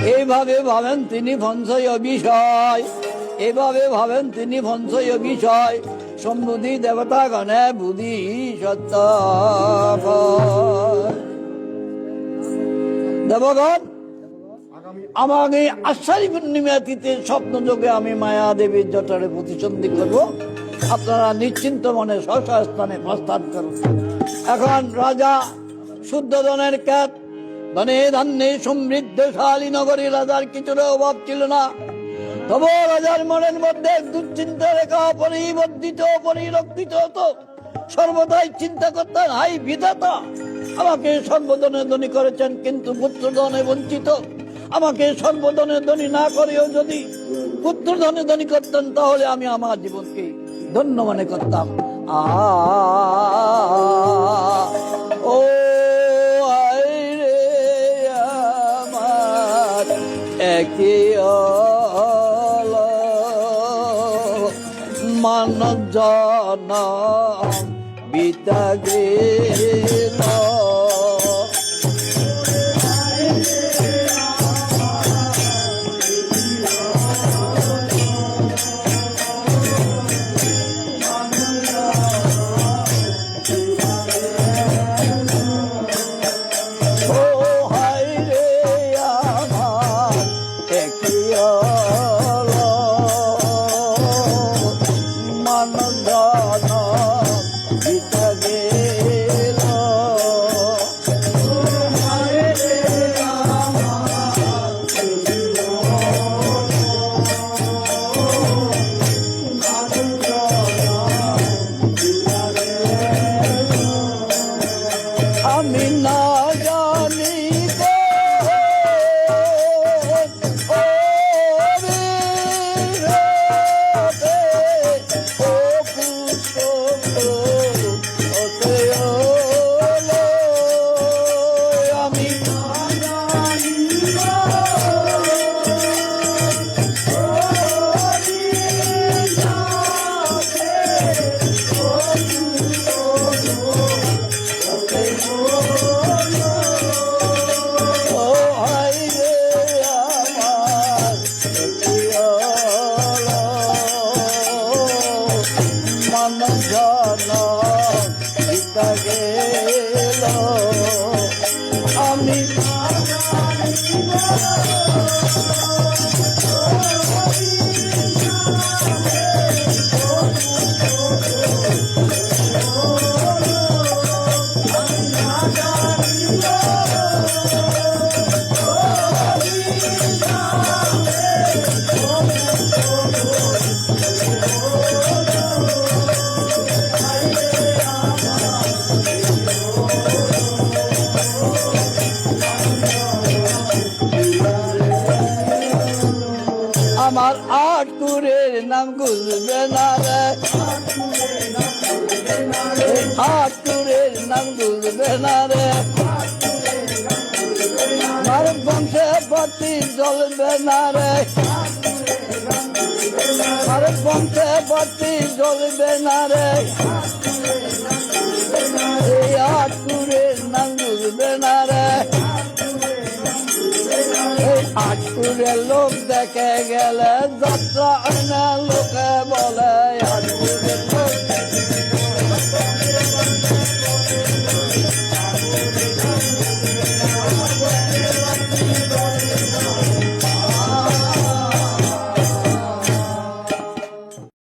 এইভাবে ভাবেন তিনি ভঞ্জয় বিষয়, এভাবে ভাবেন তিনি ভঞ্জয় বিষয়। সম্বুধি দেবতা গণে বুধি সত্য দেবগণ, আমাকে আষাঢ়ী পূর্ণিমা তিথির স্বপ্ন যোগে আমি মায়া দেবীর জটারে প্রতিসন্ধি করব। আপনারা নিশ্চিন্ত মনে স্বস্ব স্থানে প্রস্থান করুন। এখন রাজা শুদ্ধধনের খ্যাত, ধনে ধান্যে সমৃদ্ধশালী নগরী, রাজার কিছুটা অভাব ছিল না। তবু রাজার মনের মধ্যে দুশ্চিন্তা রেখা পরিবর্ধিত পরিরক্ষিত হতো। সর্বদাই চিন্তা করতেন, হাই বিধাতা, আমাকে সর্বধনে ধনী করেছেন, কিন্তু পুত্র ধনে বঞ্চিত। আমাকে সর্বধনে ধনী না করেও যদি পুত্র ধনে ধনী করতেন, তাহলে আমি আমার জীবনকে ধন্য মনে করতাম। ও আমার একে মানব জন বিতা গেল। আমার আটকুরের নাম গুলবে না রে, আটকুরের নাম গুলবে না রে, আমার বংশে পতি জ্বলবে না রে, আমার বংশে পতি জ্বলবে না রে, এই আটকুরের নাম গুলবে না রে। আটকুরের লোক দেখে গেলে যাত্রা লোকে বলে, আটকুরের লোক